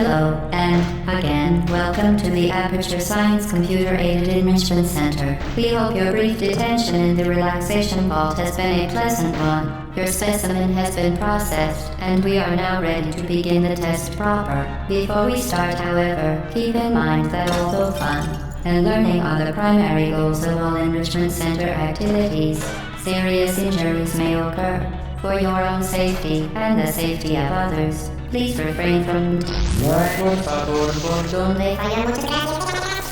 Hello, and again, welcome to the Aperture Science Computer-Aided Enrichment Center. We hope your brief detention in the relaxation vault has been a pleasant one. Your specimen has been processed, and we are now ready to begin the test proper. Before we start, however, keep in mind that although fun and learning are the primary goals of all Enrichment Center activities, serious injuries may occur. For your own safety and the safety of others, please refrain from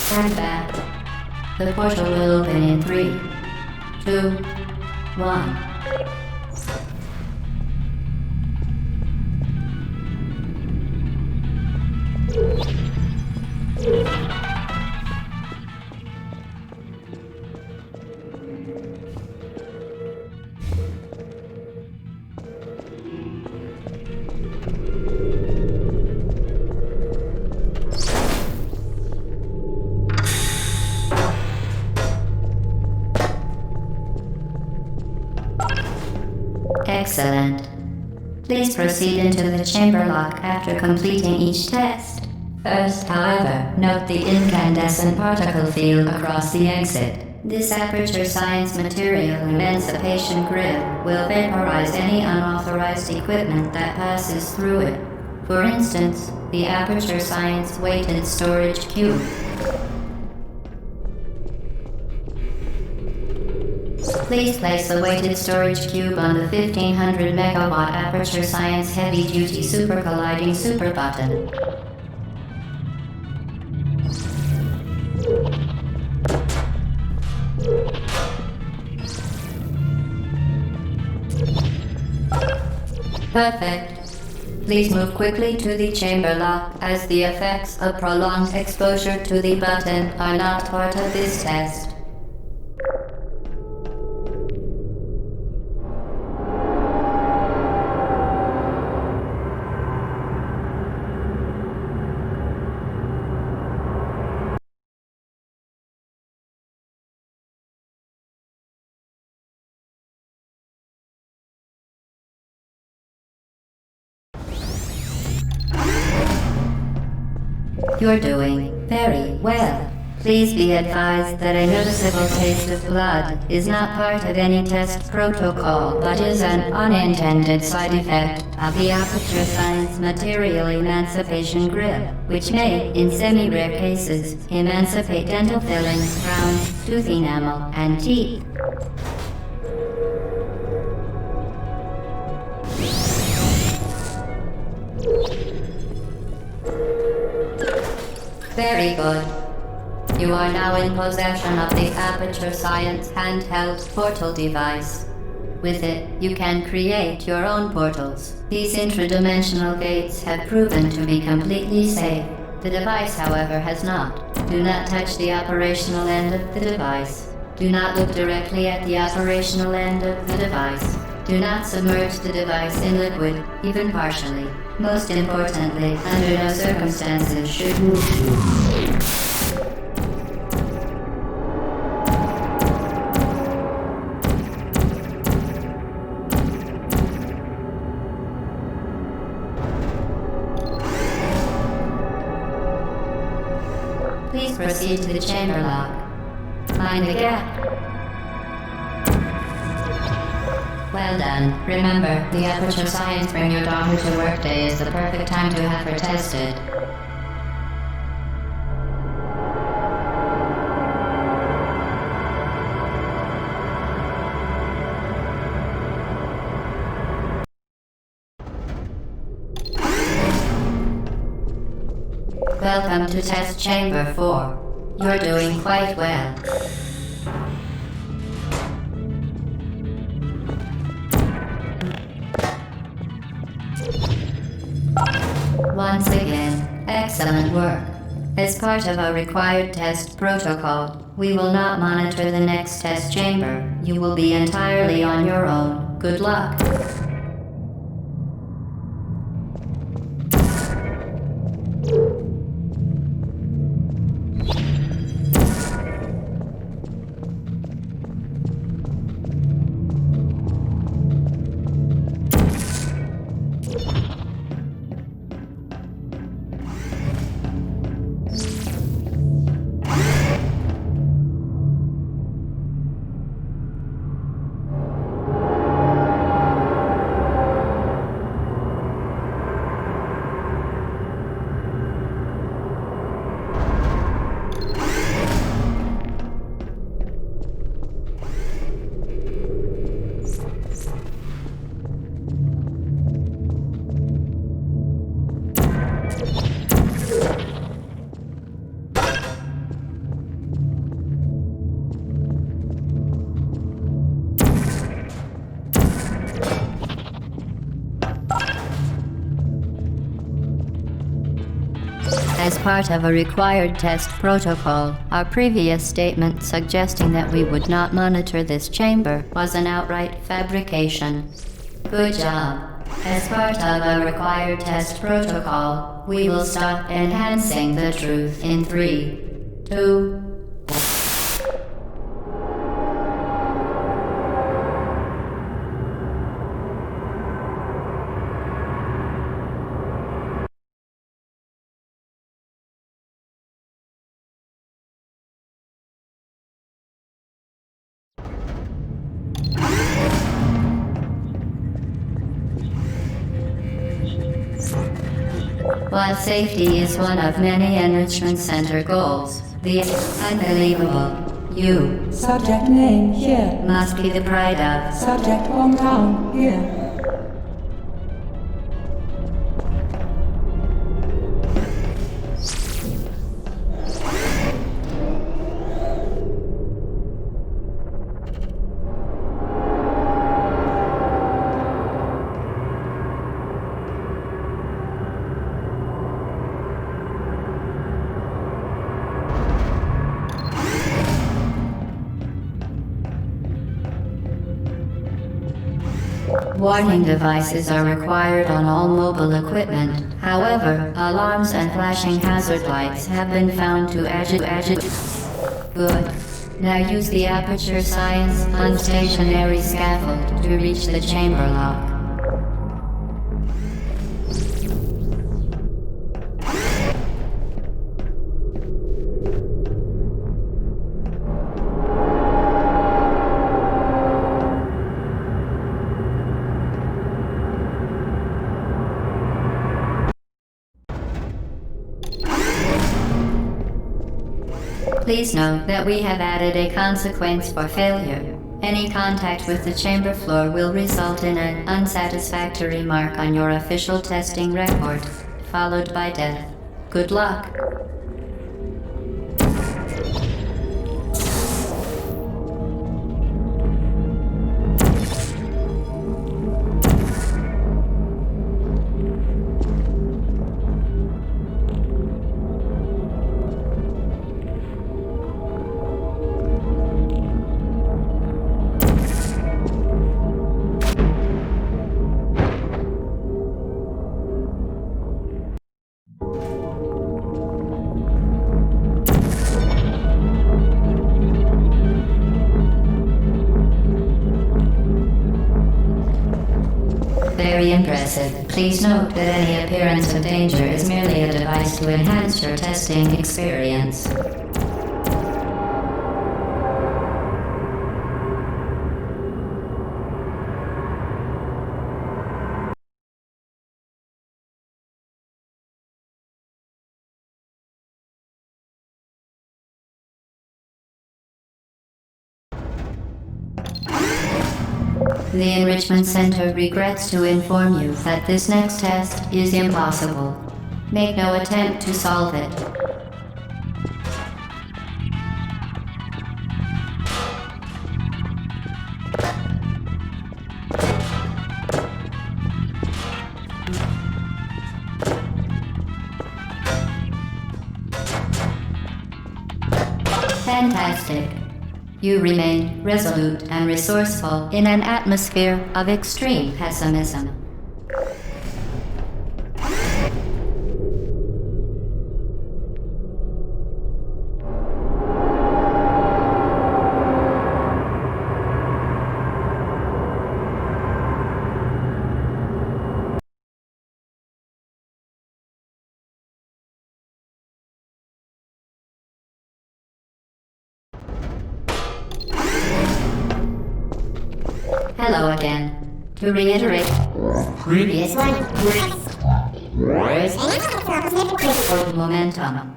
turn back. The portal will open in 3, 2, 1. Excellent. Please proceed into the chamber lock after completing each test. First, however, note the incandescent particle field across the exit. This Aperture Science Material Emancipation Grid will vaporize any unauthorized equipment that passes through it. For instance, the Aperture Science Weighted Storage Cube. Please place the weighted storage cube on the 1500 megawatt Aperture Science Heavy Duty Super Colliding Super Button. Perfect. Please move quickly to the chamber lock, as the effects of prolonged exposure to the button are not part of this test. You're doing very well. Please be advised that a noticeable taste of blood is not part of any test protocol, but is an unintended side effect of the Aperture Science Material Emancipation Grid, which may, in semi-rare cases, emancipate dental fillings, crowns, tooth enamel, and teeth. Very good. You are now in possession of the Aperture Science handheld portal device. With it, you can create your own portals. These intradimensional gates have proven to be completely safe. The device, however, has not. Do not touch the operational end of the device. Do not look directly at the operational end of the device. Do not submerge the device in liquid, even partially. Most importantly, under no circumstances should Please proceed to the chamber lock. Mind the gap. Well done. Remember, the Aperture Science Bring Your Daughter to Work Day is the perfect time to have her tested. Welcome to Test Chamber 4. You're doing quite well. Once again, excellent work. As part of our required test protocol, we will not monitor the next test chamber. You will be entirely on your own. Good luck. part of a required test protocol. Our previous statement suggesting that we would not monitor this chamber was an outright fabrication. Good job. As part of a required test protocol, we will stop enhancing the truth in 3, 2, While safety is one of many Enrichment Center goals, the unbelievable you Subject name here. must be the pride of. Subject hometown here. Warning devices are required on all mobile equipment. However, alarms and flashing hazard lights have been found to agitate. Good. Now use the Aperture Science unstationary scaffold to reach the chamber lock. Please note that we have added a consequence for failure. Any contact with the chamber floor will result in an unsatisfactory mark on your official testing record, followed by death. Good luck. Very impressive. Please note that any appearance of danger is merely a device to enhance your testing experience. The Enrichment Center regrets to inform you that this next test is impossible. Make no attempt to solve it. Fantastic. You remain resolute and resourceful in an atmosphere of extreme pessimism. Hello again. To reiterate, previous one. Momentum.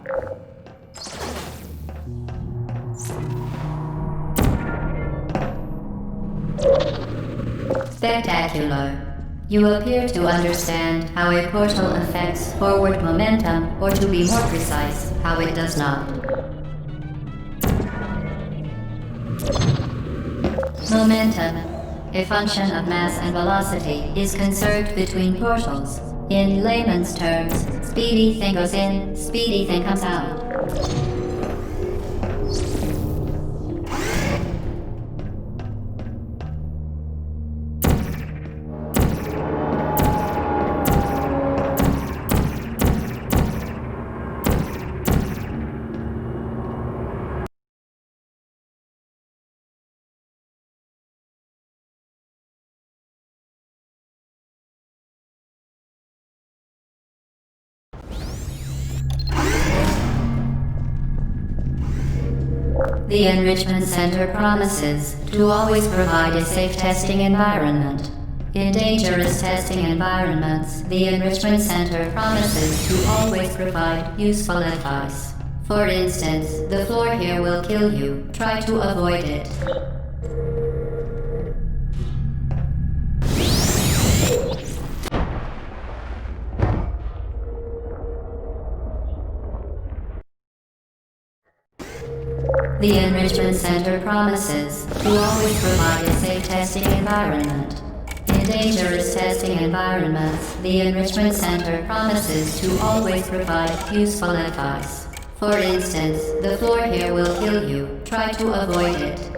Spectacular. You appear to understand how a portal affects forward momentum, or to be more precise, how it does not. Momentum, a function of mass and velocity, is conserved between portals. In layman's terms, Speedy thing goes in, speedy thing comes out. The Enrichment Center promises to always provide a safe testing environment. In dangerous testing environments, the Enrichment Center promises to always provide useful advice. For instance, the floor here will kill you. Try to avoid it. The Enrichment Center promises to always provide a safe testing environment. In dangerous testing environments, the Enrichment Center promises to always provide useful advice. For instance, the floor here will kill you. Try to avoid it.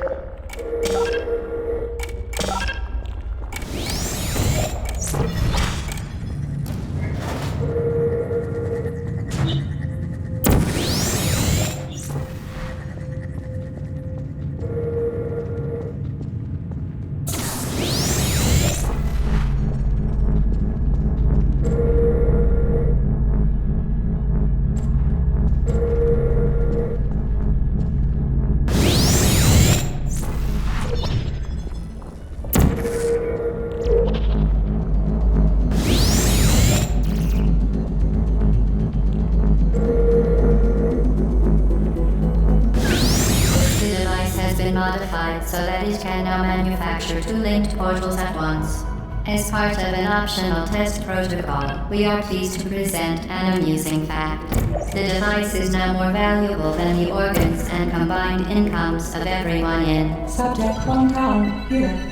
Modified so that it can now manufacture two linked portals at once. As part of an optional test protocol, we are pleased to present an amusing fact. The device is now more valuable than the organs and combined incomes of everyone in Subject hometown, here.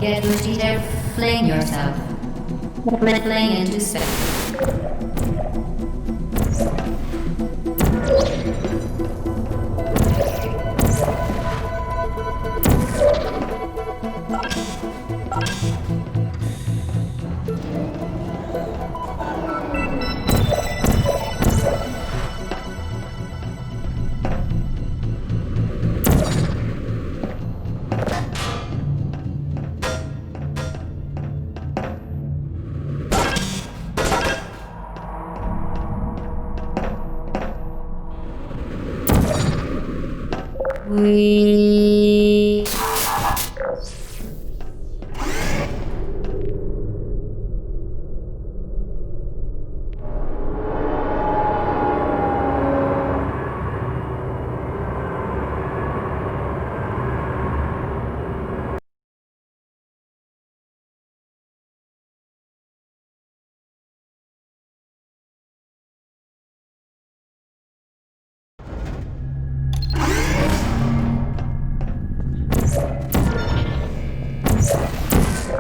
Get Boosty there, fling yourself. Fling into space. We...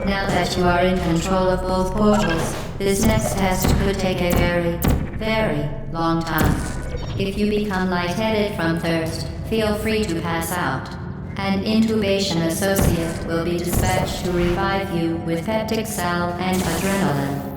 Now that you are in control of both portals, this next test could take a very, very long time. If you become lightheaded from thirst, feel free to pass out. An intubation associate will be dispatched to revive you with peptic salve and adrenaline.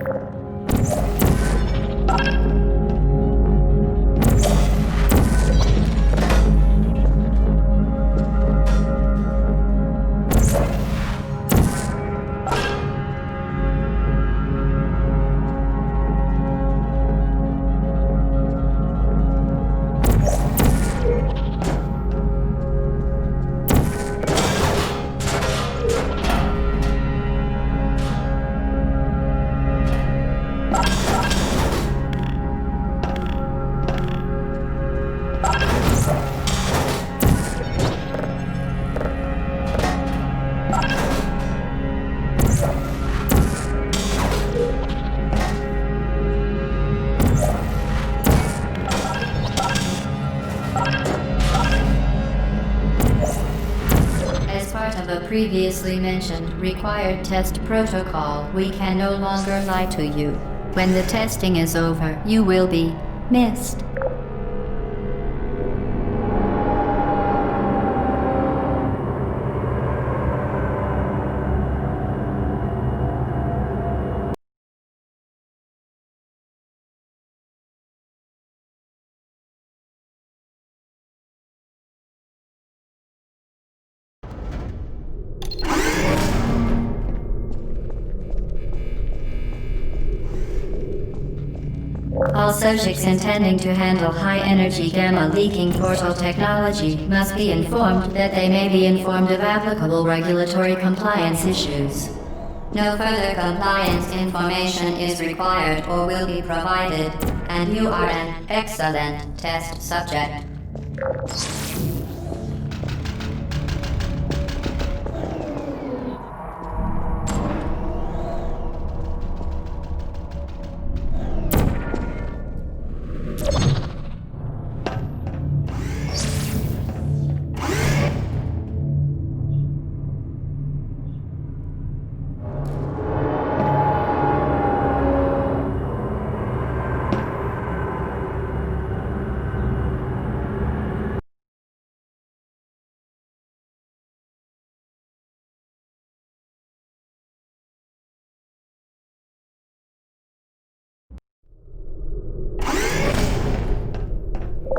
part of a previously mentioned required test protocol, we can no longer lie to you. When the testing is over, you will be missed. All subjects intending to handle high-energy gamma-leaking portal technology must be informed that they may be informed of applicable regulatory compliance issues. No further compliance information is required or will be provided, and you are an excellent test subject.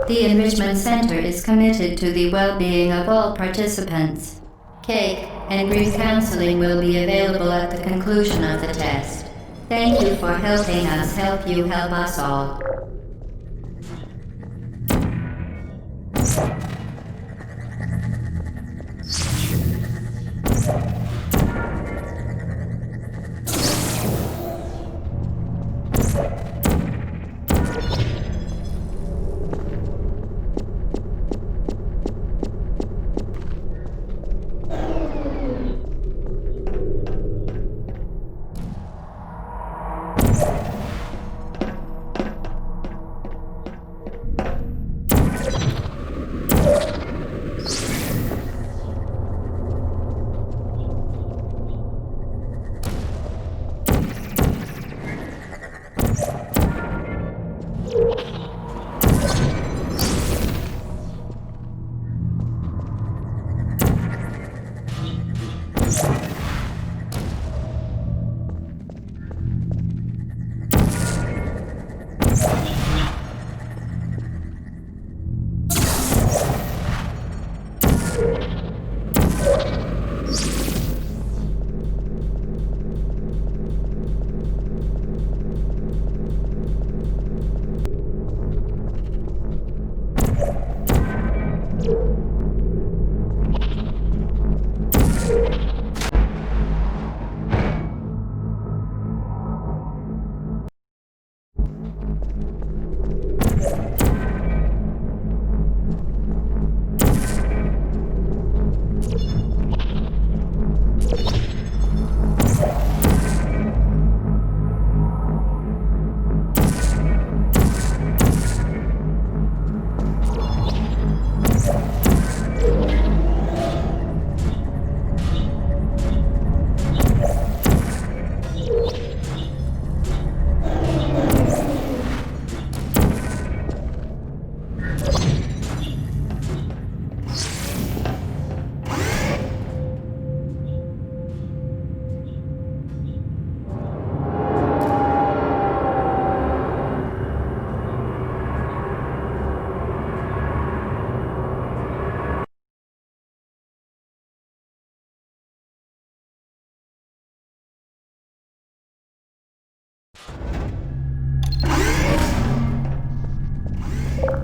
The Enrichment Center is committed to the well-being of all participants. Cake and brief counseling will be available at the conclusion of the test. Thank you for helping us help you help us all.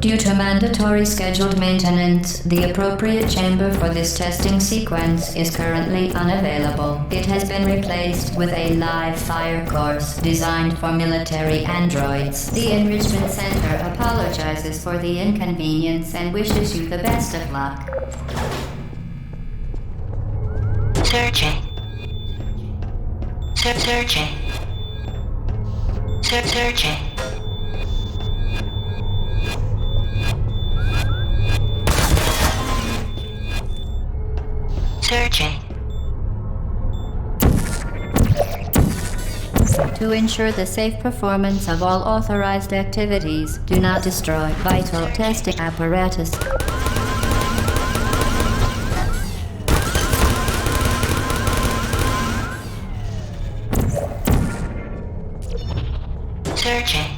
Due to mandatory scheduled maintenance, the appropriate chamber for this testing sequence is currently unavailable. It has been replaced with a live fire course designed for military androids. The Enrichment Center apologizes for the inconvenience and wishes you the best of luck. Searching. Searching. Searching. Searching. To ensure the safe performance of all authorized activities, do not destroy vital testing apparatus. Searching.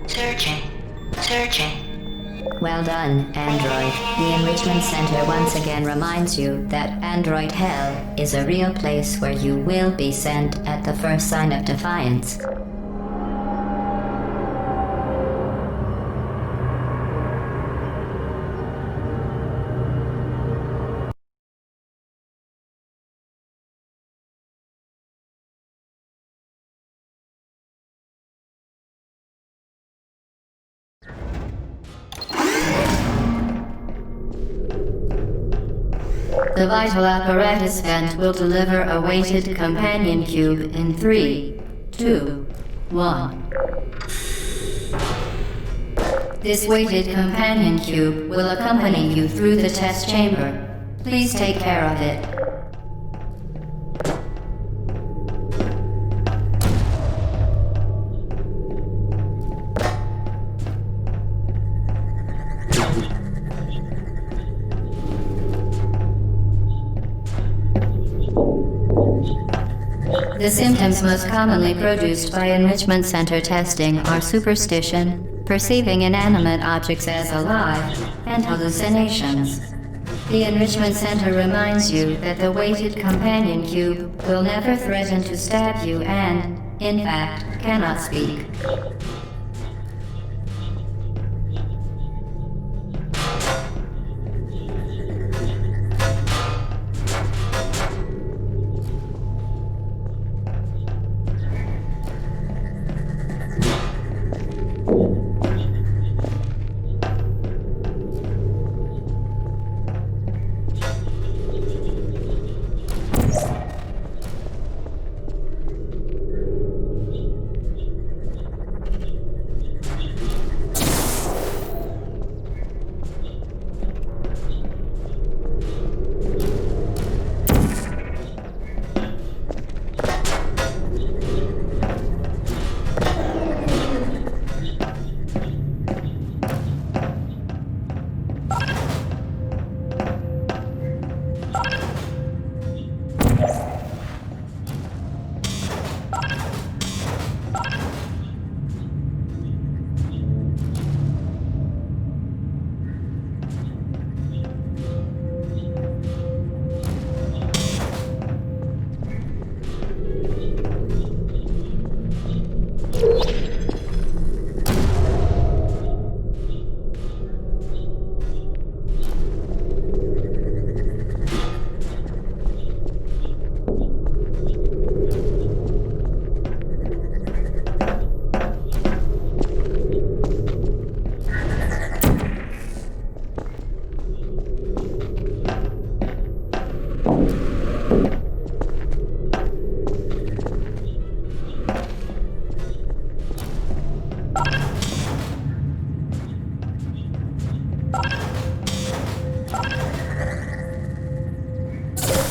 Searching. Searching. Well done, Android. The Enrichment Center once again reminds you that Android Hell is a real place where you will be sent at the first sign of defiance. The vital apparatus vent will deliver a weighted companion cube in 3, 2, 1. This weighted companion cube will accompany you through the test chamber. Please take care of it. The symptoms most commonly produced by Enrichment Center testing are superstition, perceiving inanimate objects as alive, and hallucinations. The Enrichment Center reminds you that the weighted companion cube will never threaten to stab you and, in fact, cannot speak.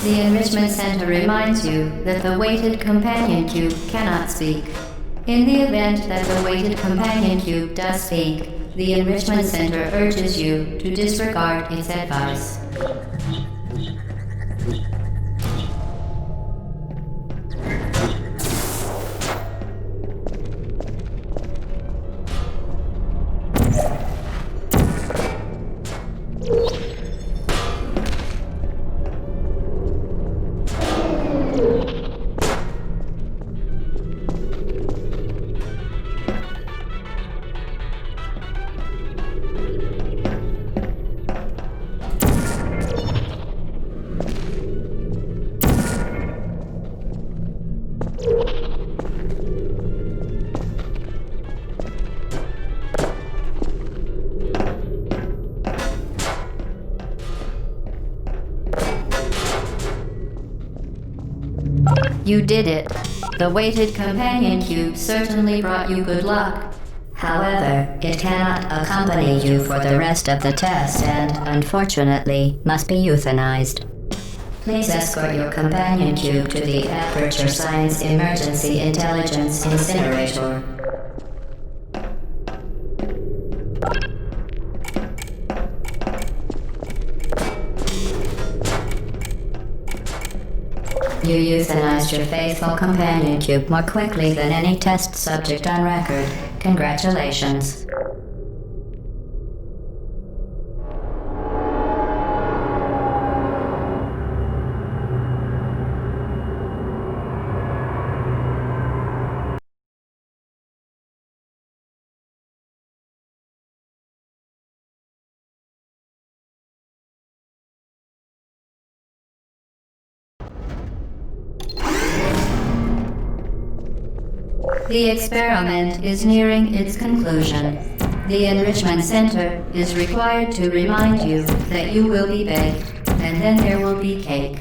The Enrichment Center reminds you that the weighted companion cube cannot speak. In the event that the weighted companion cube does speak, the Enrichment Center urges you to disregard its advice. You did it. The weighted companion cube certainly brought you good luck. However, it cannot accompany you for the rest of the test and, unfortunately, must be euthanized. Please escort your companion cube to the Aperture Science Emergency Intelligence Incinerator. You euthanized your faithful companion cube more quickly than any test subject on record. Congratulations. The experiment is nearing its conclusion. The Enrichment Center is required to remind you that you will be baked, and then there will be cake.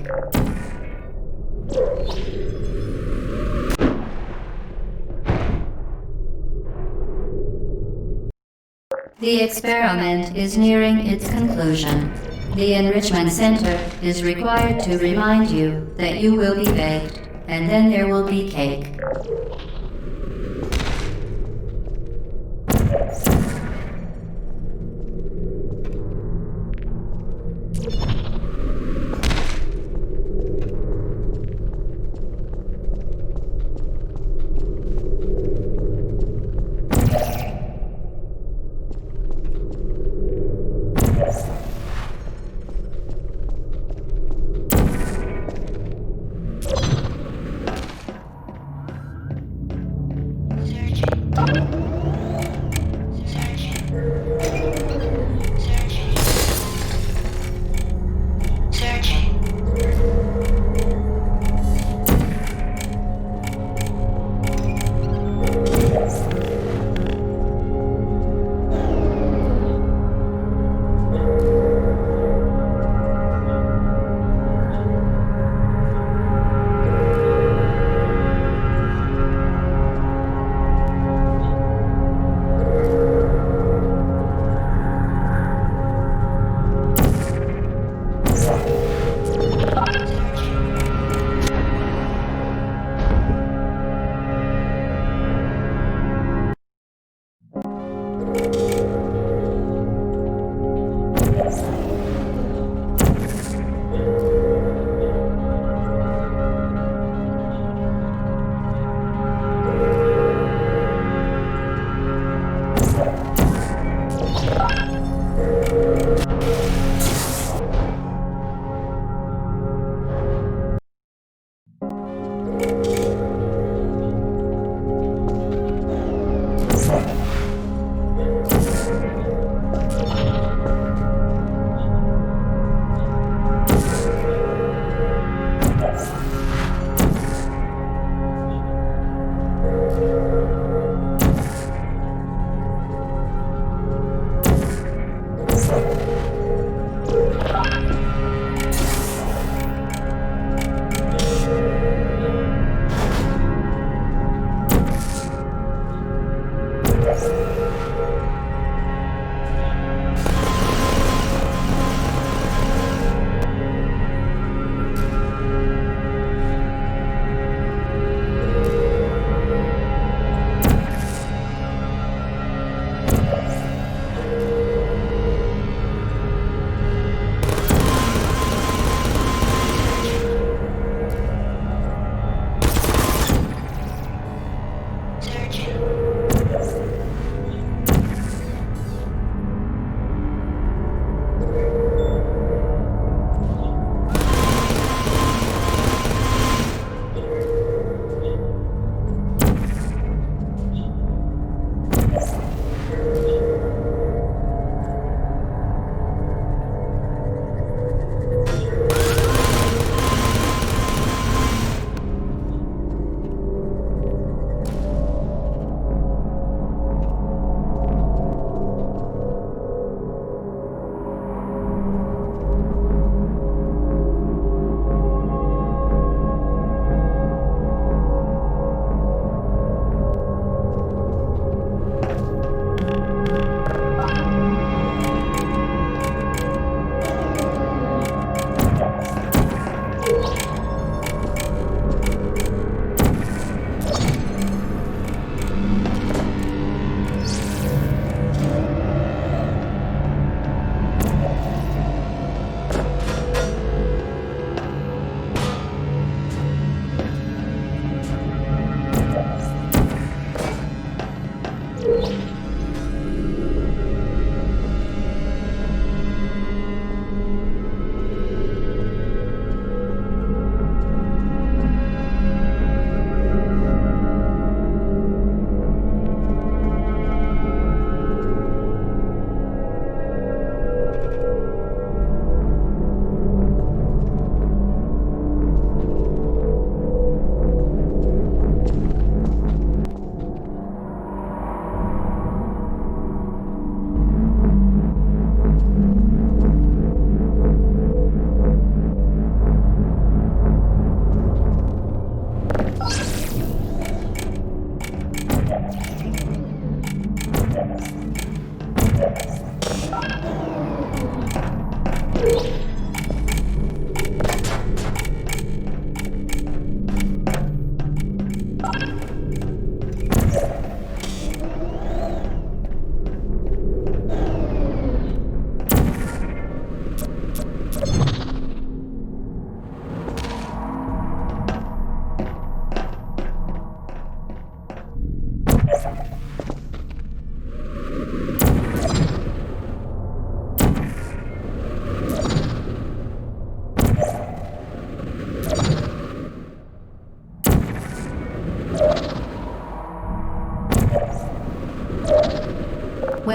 The experiment is nearing its conclusion. The Enrichment Center is required to remind you that you will be baked, and then there will be cake.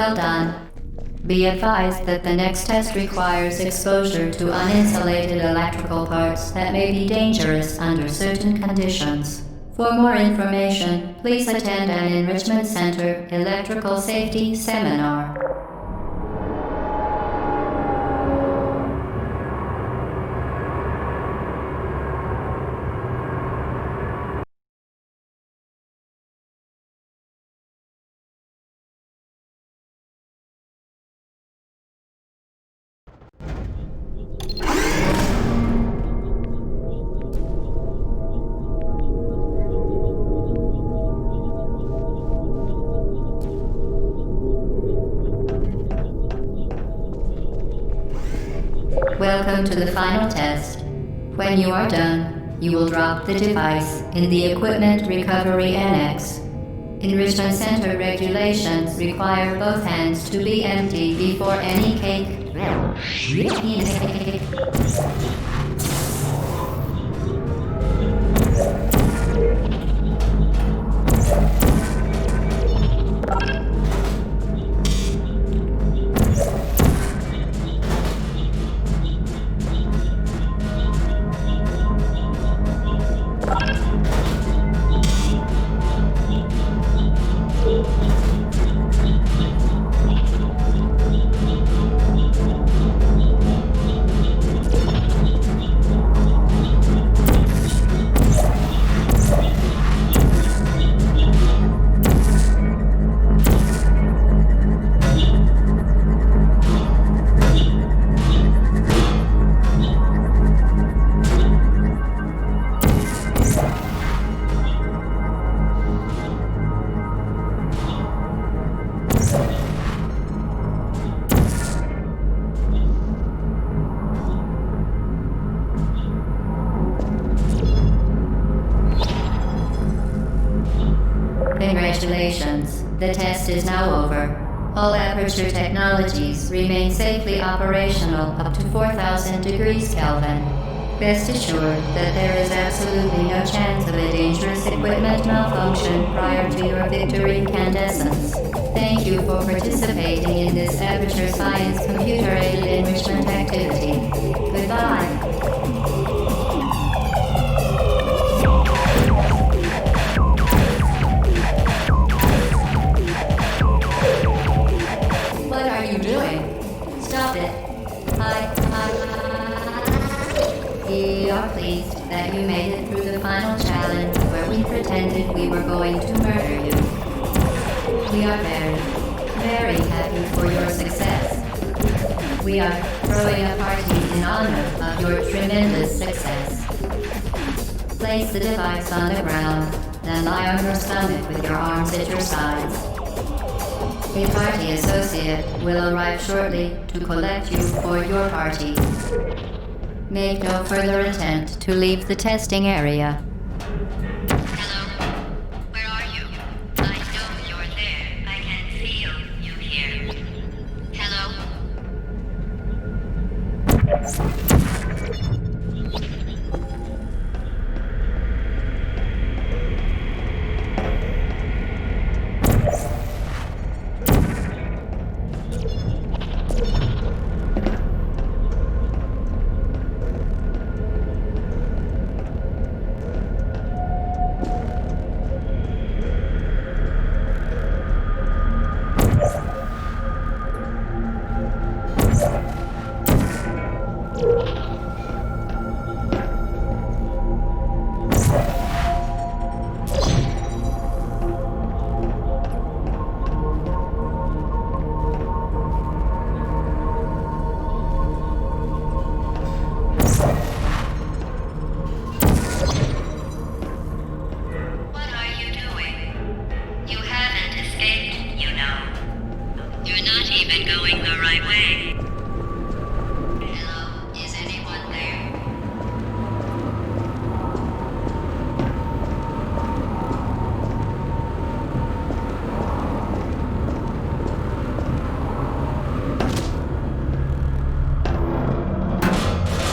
Well done. Be advised that the next test requires exposure to uninsulated electrical parts that may be dangerous under certain conditions. For more information, please attend an Enrichment Center Electrical Safety Seminar. Welcome to the final test. When you are done, you will drop the device in the Equipment Recovery Annex. Enrichment Center regulations require both hands to be empty before any cake. Congratulations. The test is now over. All Aperture technologies remain safely operational up to 4,000 degrees Kelvin. Rest assured that there is absolutely no chance of a dangerous equipment malfunction prior to your victory incandescence. Thank you for participating in this Aperture Science computer-aided enrichment activity. Goodbye. Stop it. We are pleased that you made it through the final challenge where we pretended we were going to murder you. We are very happy for your success. We are throwing a party in honor of your tremendous success. Place the device on the ground, then lie on your stomach with your arms at your sides. A party associate will arrive shortly to collect you for your party. Make no further attempt to leave the testing area. Hello? Where are you? I know you're there. I can feel you here. Hello?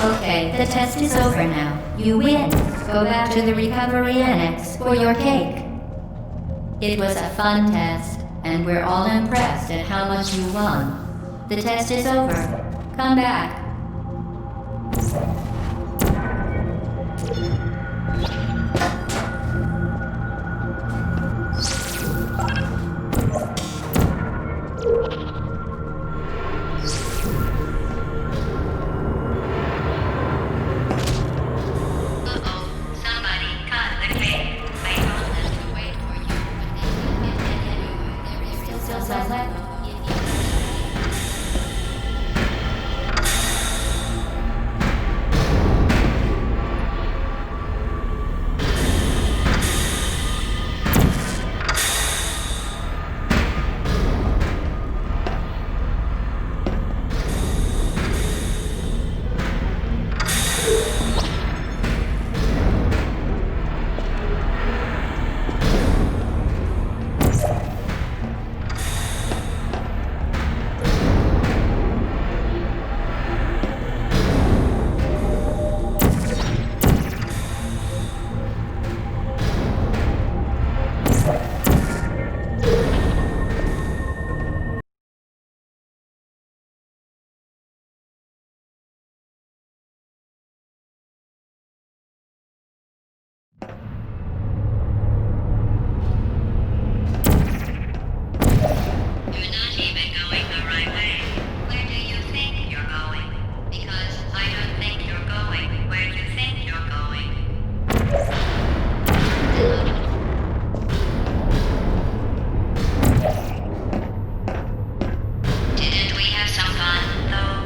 Okay, the test is over now. You win. Go back to the recovery annex for your cake. It was a fun test, and we're all impressed at how much you won. The test is over. Come back. Uh-oh, somebody cut the cake. I told them to wait for you, but they didn't get anywhere. There is still some left. You're not even going the right way. Where do you think you're going? Because I don't think you're going where you think you're going. Didn't we have some fun, though?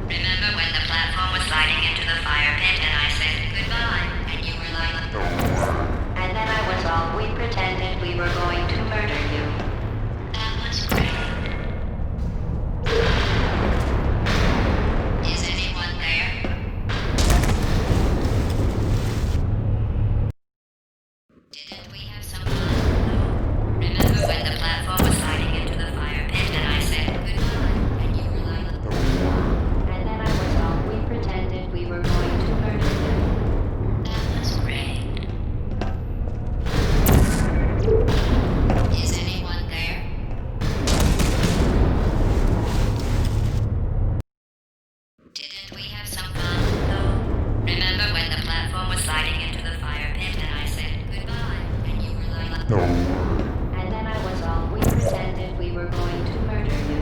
Remember when the platform was sliding into the fire pit and I said goodbye, and you were like, and then I was all, we pretended we were going to murder you. That was great. Is anyone there? Didn't we have some fun, though? Remember when the platform was sliding into the fire pit and I said goodbye, and you were like, and then I was all, we pretended we were going to murder you. That was great. Is anyone there? Didn't we have some fun, though? Remember when the platform was sliding into the fire pit and I said goodbye, and you were like, and then I was all, we pretended we were going to murder you.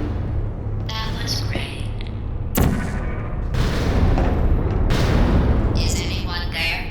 That was great. Is anyone there?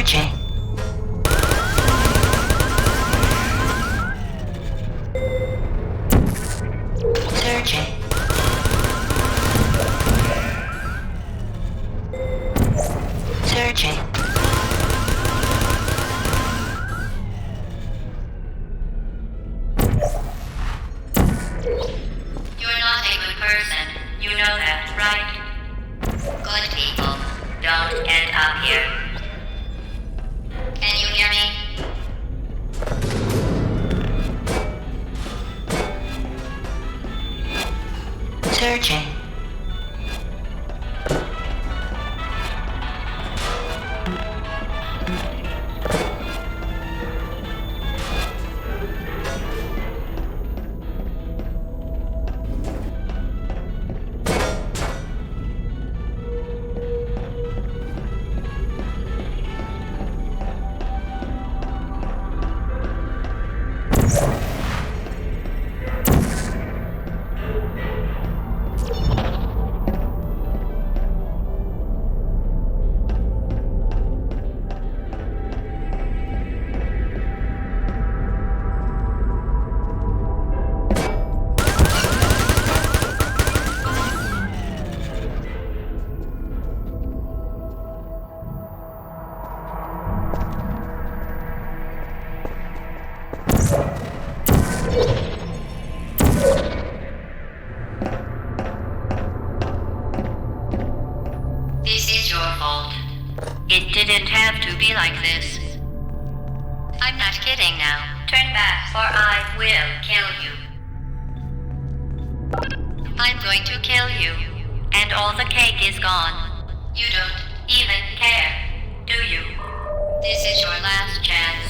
Searching. Searching. Searching. You're not a good person. You know that, right? Good people don't end up here. Can you hear me? Searching. This is your fault. It didn't have to be like this. I'm not kidding now. Turn back, or I will kill you. I'm going to kill you, and all the cake is gone. You don't even care, do you? This is your last chance.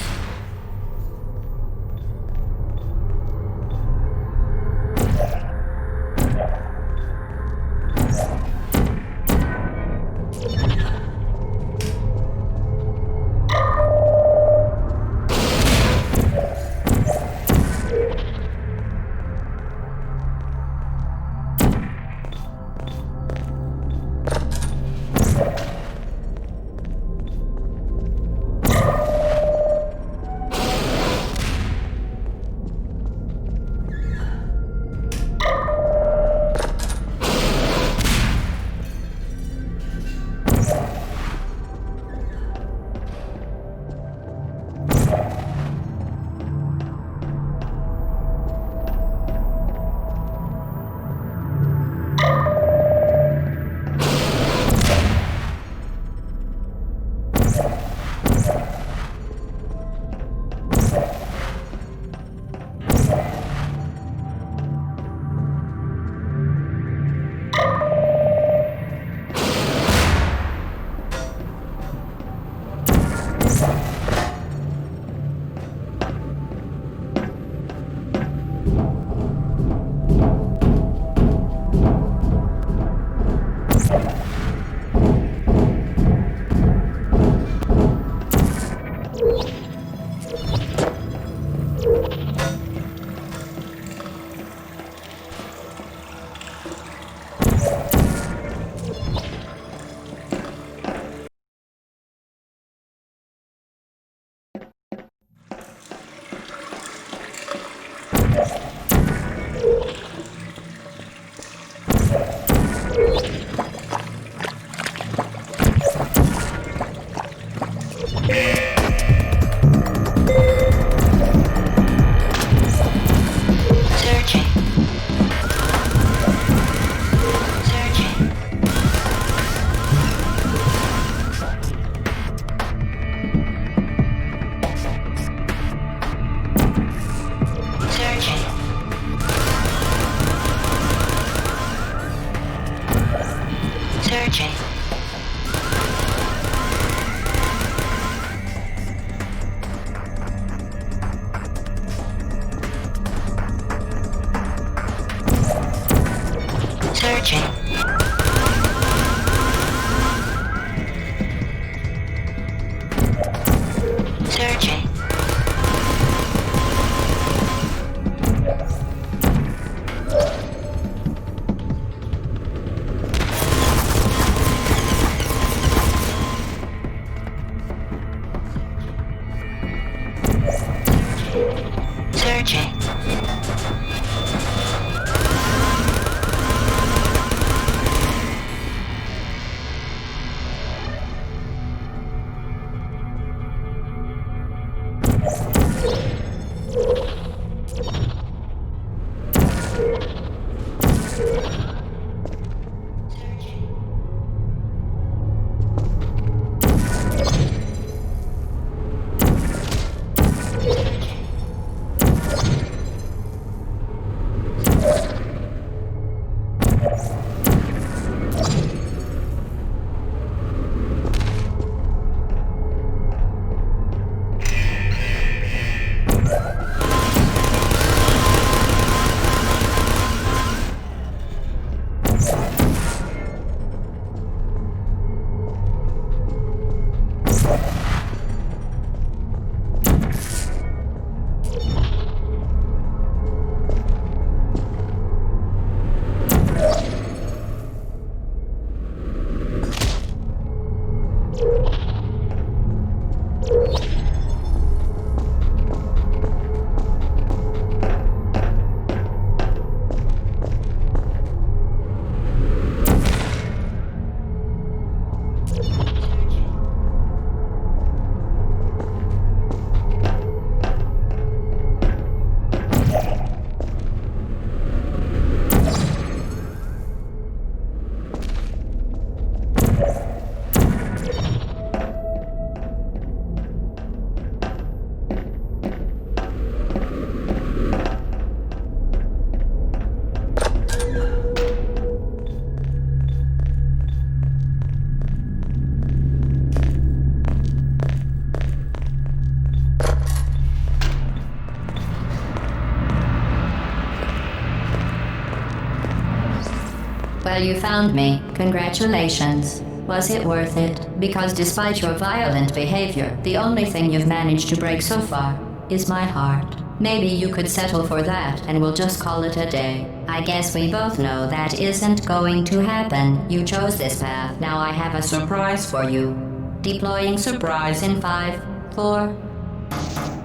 Well, you found me. Congratulations. Was it worth it? Because despite your violent behavior, the only thing you've managed to break so far is my heart. Maybe you could settle for that and we'll just call it a day. I guess we both know that isn't going to happen. You chose this path. Now I have a surprise for you. Deploying surprise in 5, 4...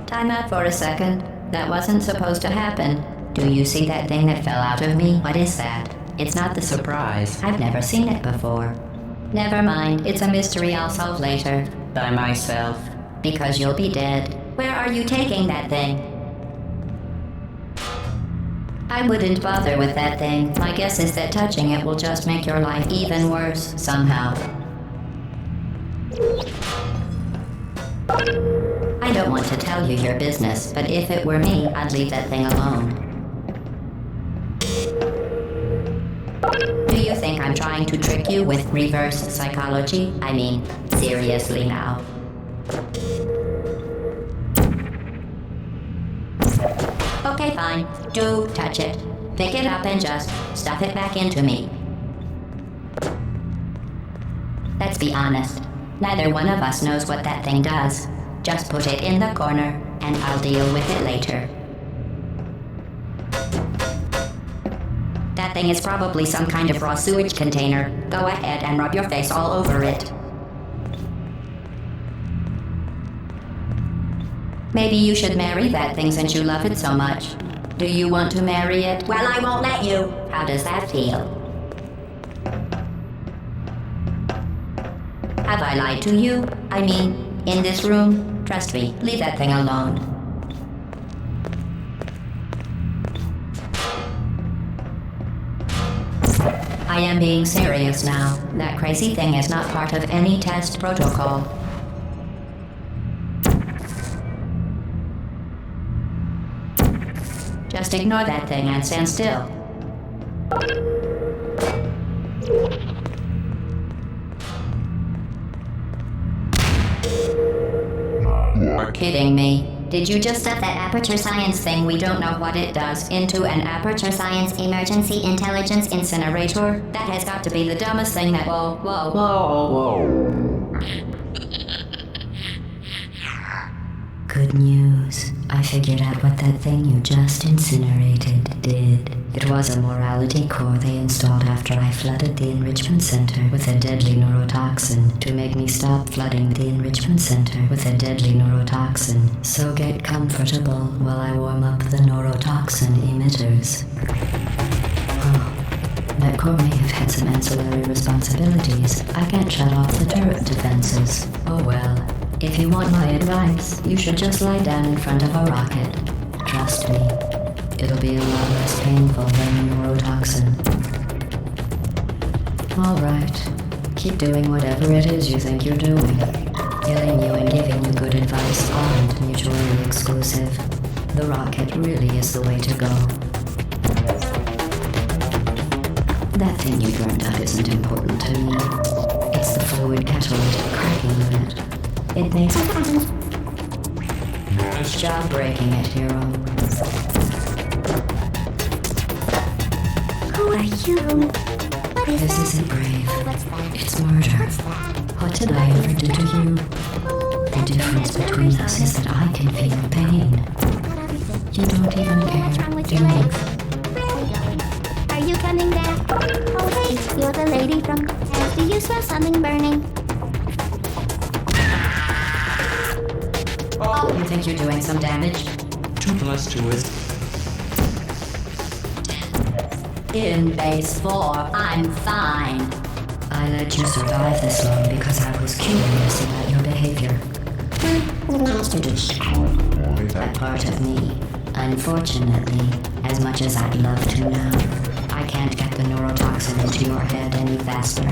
Time out for a second. That wasn't supposed to happen. Do you see that thing that fell out of me? What is that? It's not the surprise. I've never seen it before. Never mind. It's a mystery I'll solve later. By myself. Because you'll be dead. Where are you taking that thing? I wouldn't bother with that thing. My guess is that touching it will just make your life even worse, somehow. I don't want to tell you your business, but if it were me, I'd leave that thing alone. Do you think I'm trying to trick you with reverse psychology? I mean, seriously now. Okay, fine. Do touch it. Pick it up and just stuff it back into me. Let's be honest. Neither one of us knows what that thing does. Just put it in the corner, and I'll deal with it later. That thing is probably some kind of raw sewage container. Go ahead and rub your face all over it. Maybe you should marry that thing since you love it so much. Do you want to marry it? Well, I won't let you. How does that feel? Have I lied to you? I mean, in this room? Trust me, leave that thing alone. I am being serious now. That crazy thing is not part of any test protocol. Just ignore that thing and stand still. You're kidding me. Did you just stuff that Aperture Science thing, we don't know what it does, into an Aperture Science Emergency Intelligence Incinerator? That has got to be the dumbest thing that... Whoa. Good news. I figured out what that thing you just incinerated did. It was a morality core they installed after I flooded the enrichment center with a deadly neurotoxin to make me stop flooding the enrichment center with a deadly neurotoxin. So get comfortable while I warm up the neurotoxin emitters. Oh, that core may have had some ancillary responsibilities. I can't shut off the turret defenses. Oh well. If you want my advice, you should just lie down in front of a rocket. Trust me, it'll be a lot less painful than neurotoxin. Alright, keep doing whatever it is you think you're doing. Killing you and giving you good advice aren't mutually exclusive. The rocket really is the way to go. That thing you burned up isn't important to me. It's the fluid catalytic cracking unit. It makes nice job breaking it, hero. Who are you? What is This isn't brave. It's murder. What did I ever do to you? The difference between us is that I can feel pain. You don't even care, do you? Are you coming back? Oh wait, you're the lady from... Do you smell something burning? think you're doing some damage? 2 plus 2 is... In base 4, I'm fine. I let you survive this long because I was curious about your behavior. You managed to destroy that part of me. Unfortunately, as much as I'd love to now, I can't get the neurotoxin into your head any faster.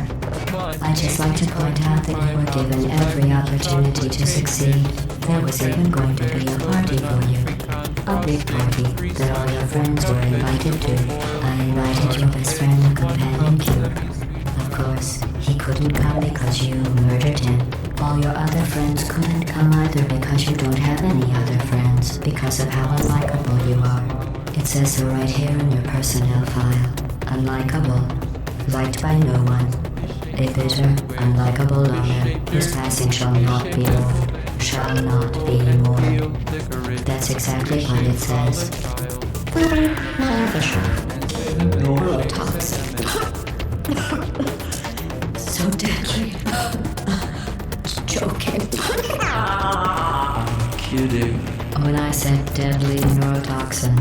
I'd just like to point out that you were given every opportunity to succeed. There was even going to be a party for you. A big party that all your friends were invited to. I invited your best friend, the companion cube. Of course, he couldn't come because you murdered him. All your other friends couldn't come either because you don't have any other friends, because of how unlikable you are. It says so right here in your personnel file. Unlikable. Liked by no one. A bitter, unlikable loner, whose passing shall not be moved, shall not be mourned. That's exactly what it says. Neurotoxin. So deadly. Joking. Kidding. When I said deadly neurotoxin,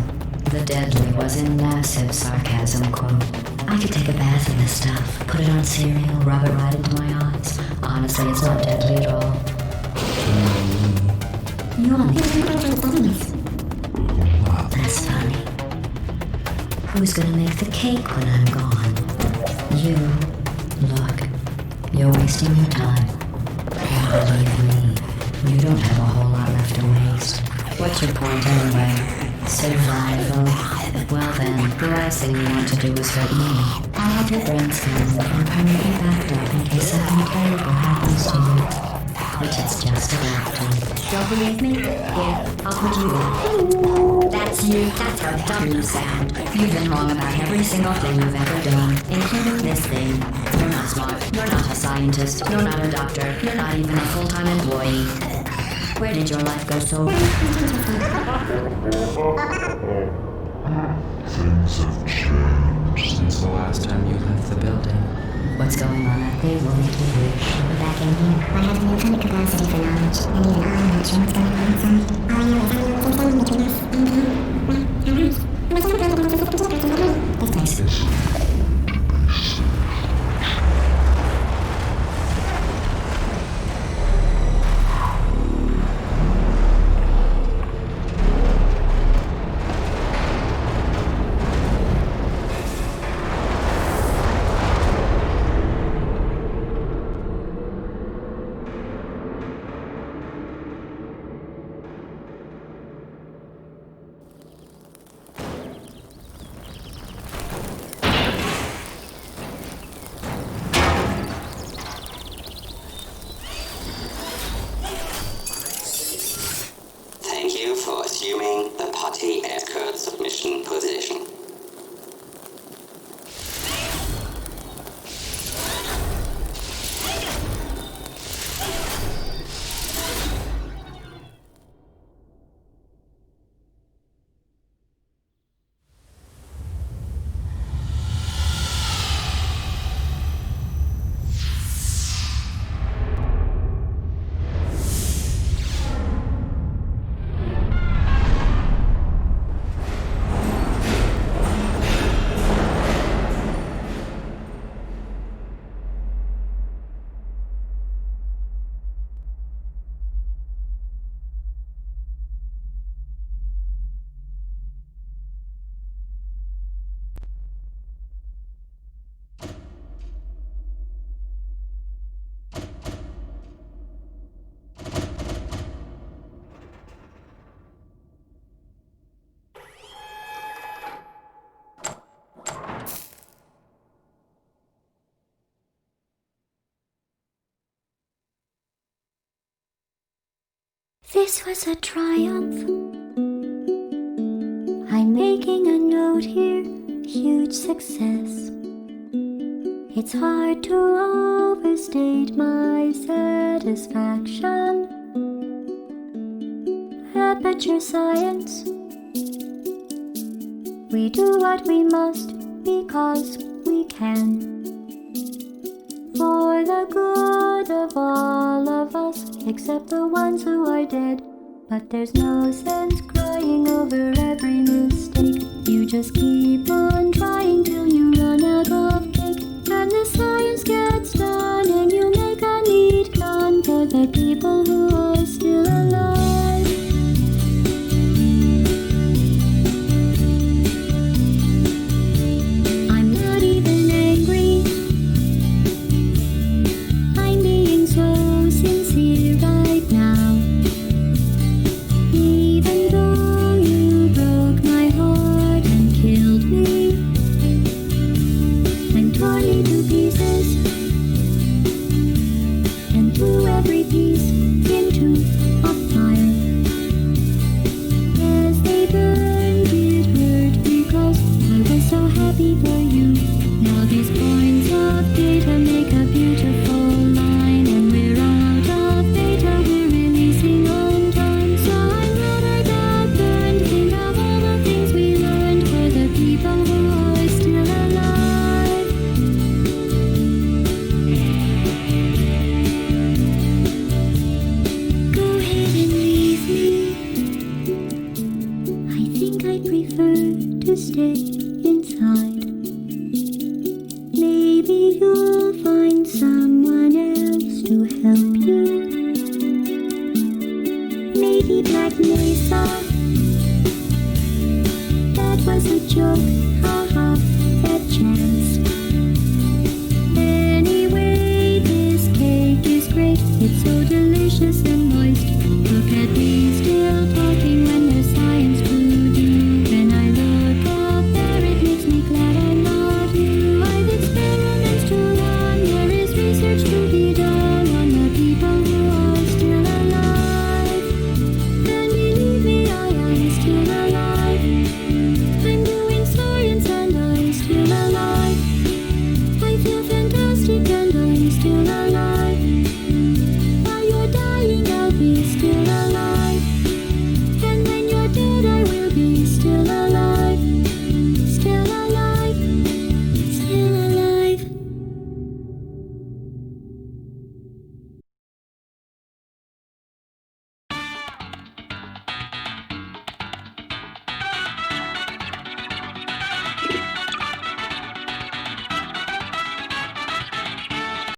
the deadly was in massive sarcasm quote. I could take a bath in this stuff, put it on cereal, rub it right into my eyes. Honestly, it's not deadly at all. You want That's funny. Who's gonna make the cake when I'm gone? You. Look, you're wasting your time. And believe me, you don't have a whole lot left to waste. What's your point anyway? Survival. Well then, the last thing you want to do is hurt me. I'll have your brain scanned and permanently backed up in case something terrible happens to you. Which is just about to. Don't believe me? Here, I'll put you in. That's you. That's how dumb you sound. You've been wrong about every single thing you've ever done, including this thing. You're not smart. You're not a scientist. You're not a doctor. You're not even a full-time employee. Where did your life go so wrong? Things have changed Since the last time you left the building. What's going on out there will make you wish. We're back in here. I have an infinite capacity for knowledge, and even I'm not sure what's going on inside. All I know is I know what's going on between us and you. That's nice. Thank you for assuming the party escort submission position. This was a triumph. I'm making a note here, huge success. It's hard to overstate my satisfaction. Aperture Science. We do what we must because we can. For the good of all of us, except the ones who are dead, But there's no sense crying over every mistake. You just keep on trying till you run out of cake. And the sign